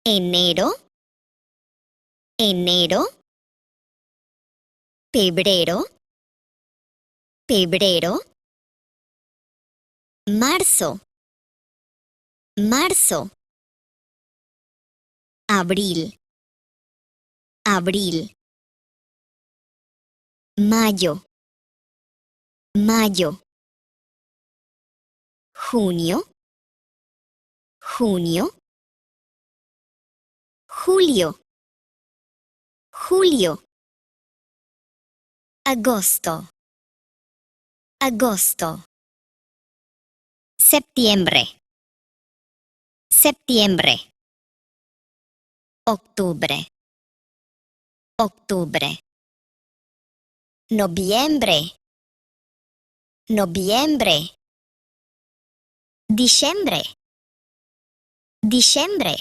enero, enero, febrero, febrero, marzo, marzo, abril, abril, mayo, mayo, junio, junio, julio, julio, agosto, agosto, septiembre, septiembre, octubre, octubre, noviembre, noviembre, diciembre, diciembre.